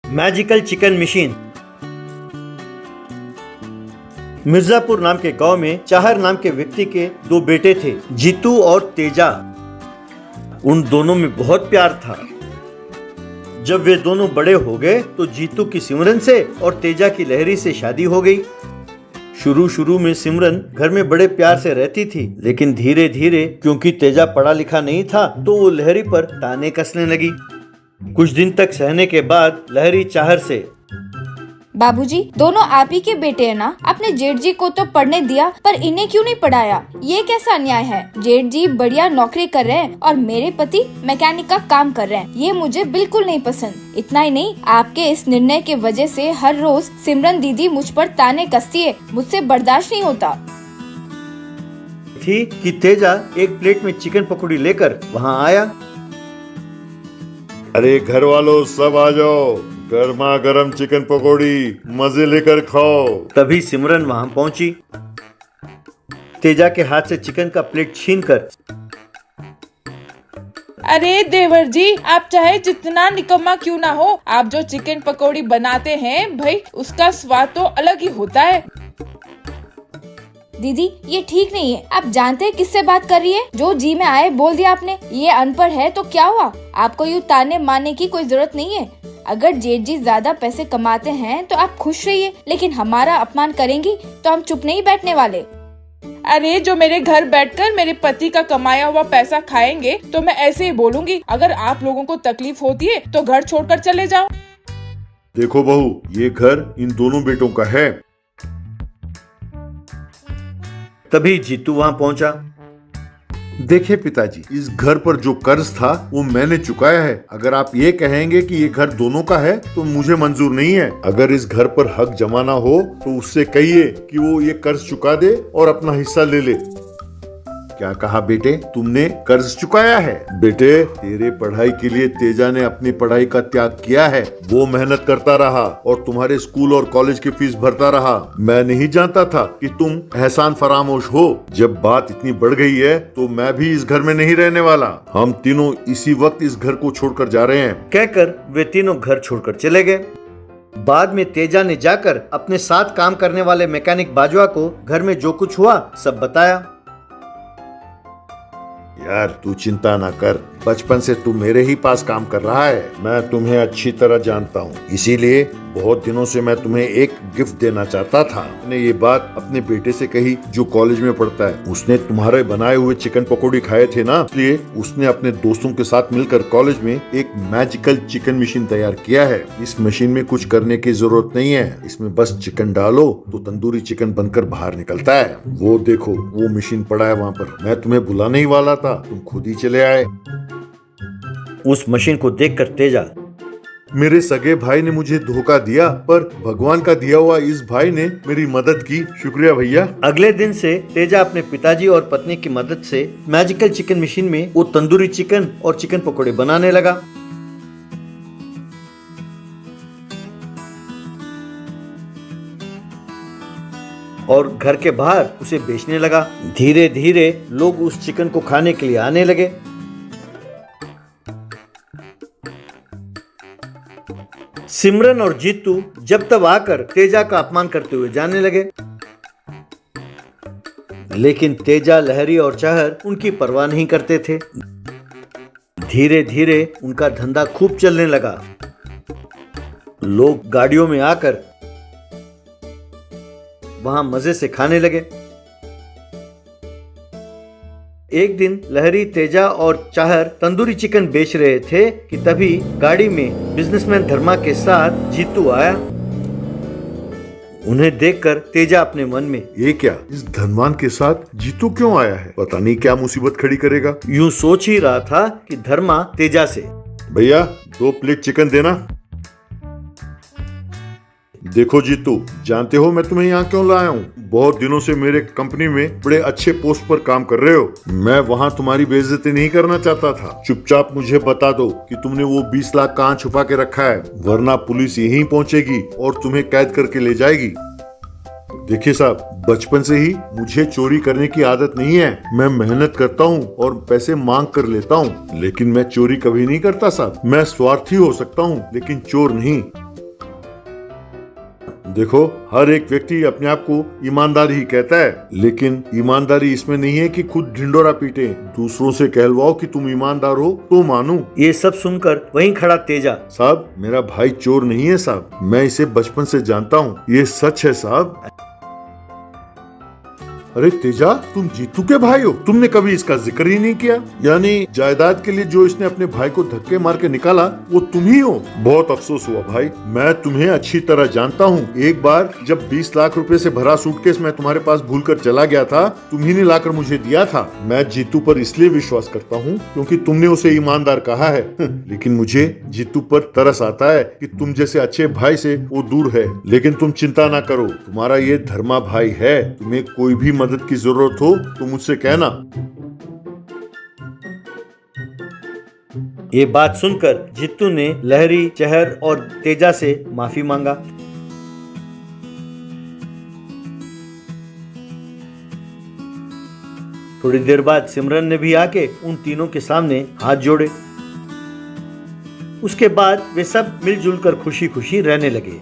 Magical chicken machine. Mirzapur नाम के गांव में चाहर नाम के व्यक्ति के दो बेटे थे, जीतू और तेजा। उन दोनों में बहुत प्यार था। जब वे दोनों बड़े हो गए तो जीतू की सिमरन से और तेजा की लहरी से शादी हो गई। शुरू में सिमरन घर में बड़े प्यार से रहती थी, लेकिन धीरे धीरे क्योंकि तेजा पढ़ा लिखा नहीं था तो वो लहरी पर ताने कसने लगी। कुछ दिन तक सहने के बाद लहरी चाहर से, बाबूजी, दोनों आप ही के बेटे हैं ना? अपने जेठ जी को तो पढ़ने दिया, पर इन्हें क्यों नहीं पढ़ाया? ये कैसा अन्याय है? जेठ जी बढ़िया नौकरी कर रहे हैं और मेरे पति मैकेनिक का काम कर रहे हैं। ये मुझे बिल्कुल नहीं पसंद। इतना ही नहीं, आपके इस निर्णय के वजह से हर रोज सिमरन दीदी मुझ पर ताने कसती है। मुझसे बर्दाश्त नहीं होता। थी कि तेजा एक प्लेट में चिकन पकौड़ी लेकर वहाँ आया। अरे घर वालों, सब आ जाओ, गर्मा गर्म चिकन पकौड़ी मजे लेकर खाओ। तभी सिमरन वहाँ पहुंची। तेजा के हाथ से चिकन का प्लेट छीनकर, अरे देवर जी, आप चाहे जितना निकम्मा क्यों ना हो, आप जो चिकन पकौड़ी बनाते हैं भाई, उसका स्वाद तो अलग ही होता है। दीदी, ये ठीक नहीं है। आप जानते हैं किससे बात कर रही है? जो जी में आए बोल दिया आपने। ये अनपढ़ है तो क्या हुआ? आपको यूँ ताने मारने की कोई जरूरत नहीं है। अगर जेठ जी ज्यादा पैसे कमाते हैं तो आप खुश रहिए, लेकिन हमारा अपमान करेंगी तो हम चुप नहीं बैठने वाले। अरे जो मेरे घर बैठकर मेरे पति का कमाया हुआ पैसा खाएंगे तो मैं ऐसे ही बोलूंगी। अगर आप लोगों को तकलीफ होती है तो घर छोड़कर चले जाओ। देखो बहू, ये घर इन दोनों बेटों का है। तभी जीतू वहाँ पहुंचा। देखिए पिताजी, इस घर पर जो कर्ज था वो मैंने चुकाया है। अगर आप ये कहेंगे कि ये घर दोनों का है तो मुझे मंजूर नहीं है। अगर इस घर पर हक जमाना हो तो उससे कहिए कि वो ये कर्ज चुका दे और अपना हिस्सा ले ले। क्या कहा बेटे, तुमने कर्ज चुकाया है? बेटे, तेरे पढ़ाई के लिए तेजा ने अपनी पढ़ाई का त्याग किया है। वो मेहनत करता रहा और तुम्हारे स्कूल और कॉलेज की फीस भरता रहा। मैं नहीं जानता था कि तुम एहसान फरामोश हो। जब बात इतनी बढ़ गई है तो मैं भी इस घर में नहीं रहने वाला। हम तीनों इसी वक्त इस घर को छोड़कर जा रहे हैं। कहकर वे तीनों घर छोड़कर चले गए। बाद में तेजा ने जाकर अपने साथ काम करने वाले मैकेनिक बाजवा को घर में जो कुछ हुआ सब बताया। यार तू चिंता ना कर, बचपन से तू मेरे ही पास काम कर रहा है। मैं तुम्हें अच्छी तरह जानता हूँ, इसीलिए बहुत दिनों से मैं तुम्हें एक गिफ्ट देना चाहता था। मैंने ये बात अपने बेटे से कही जो कॉलेज में पढ़ता है। उसने तुम्हारे बनाए हुए चिकन पकौड़ी खाए थे ना, इसलिए उसने अपने दोस्तों के साथ मिलकर कॉलेज में एक मैजिकल चिकन मशीन तैयार किया है। इस मशीन में कुछ करने की जरूरत नहीं है। इसमें बस चिकन डालो तो तंदूरी चिकन बनकर बाहर निकलता है। वो देखो, वो मशीन पड़ा है वहाँ पर। मैं तुम्हें बुलाने ही वाला था, तुम खुद ही चले आए। उस मशीन को देखकर तेजा, मेरे सगे भाई ने मुझे धोखा दिया, पर भगवान का दिया हुआ इस भाई ने मेरी मदद की। शुक्रिया भैया। अगले दिन से तेजा अपने पिताजी और पत्नी की मदद से मैजिकल चिकन मशीन में वो तंदूरी चिकन और चिकन पकौड़े बनाने लगा। और घर के बाहर उसे बेचने लगा। धीरे धीरे लोग उस चिकन को खाने के लिए आने लगे। सिमरन और जीतू जब तब आकर तेजा का अपमान करते हुए जाने लगे, लेकिन तेजा, लहरी और चाहर उनकी परवाह नहीं करते थे। धीरे धीरे उनका धंधा खूब चलने लगा। लोग गाड़ियों में आकर वहां मजे से खाने लगे। एक दिन लहरी, तेजा और चाहर तंदूरी चिकन बेच रहे थे कि तभी गाड़ी में बिजनेसमैन धर्मा के साथ जीतू आया। उन्हें देखकर तेजा अपने मन में, ये क्या, इस धनवान के साथ जीतू क्यों आया है? पता नहीं क्या मुसीबत खड़ी करेगा। यूं सोच ही रहा था कि धर्मा तेजा से, भैया 2 प्लेट चिकन देना। देखो जीतू, जानते हो मैं तुम्हें यहाँ क्यों लाया हूँ? बहुत दिनों से मेरे कंपनी में बड़े अच्छे पोस्ट पर काम कर रहे हो। मैं वहाँ तुम्हारी बेइज्जती नहीं करना चाहता था। चुपचाप मुझे बता दो कि तुमने वो 20 लाख कहाँ छुपा के रखा है, वरना पुलिस यहीं पहुँचेगी और तुम्हें कैद करके ले जाएगी। देखिए साहब, बचपन से ही मुझे चोरी करने की आदत नहीं है। मैं मेहनत करता हूँ और पैसे मांग कर लेता हूँ, लेकिन मैं चोरी कभी नहीं करता साहब। मैं स्वार्थी हो सकता हूँ लेकिन चोर नहीं। देखो, हर एक व्यक्ति अपने आप को ईमानदार ही कहता है, लेकिन ईमानदारी इसमें नहीं है कि खुद ढिंडोरा पीटे। दूसरों से कहलवाओ कि तुम ईमानदार हो तो मानूं। ये सब सुनकर वहीं खड़ा तेजा, साहब, मेरा भाई चोर नहीं है साहब, मैं इसे बचपन से जानता हूँ, ये सच है साहब। अरे तेजा, तुम जीतू के भाई हो? तुमने कभी इसका जिक्र ही नहीं किया। यानी जायदाद के लिए जो इसने अपने भाई को धक्के मार के निकाला वो तुम ही हो। बहुत अफसोस हुआ भाई, मैं तुम्हें अच्छी तरह जानता हूँ। एक बार जब 20 लाख रुपए से भरा सूटकेस मैं तुम्हारे पास भूलकर चला गया था, तुम्ही ने लाकर मुझे दिया था। मैं जीतू पर इसलिए विश्वास करता हूँ क्योंकि तुमने उसे ईमानदार कहा है। लेकिन मुझे जीतू पर तरस आता है कि तुम जैसे अच्छे भाई से वो दूर है। लेकिन तुम चिंता ना करो, तुम्हारा ये धर्मा भाई है। तुम्हें कोई भी मदद की जरूरत हो तो मुझसे कहना। ये बात सुनकर जित्तू ने लहरी, चहर और तेजा से माफी मांगा। थोड़ी देर बाद सिमरन ने भी आके उन तीनों के सामने हाथ जोड़े। उसके बाद वे सब मिलजुल कर खुशी खुशी रहने लगे।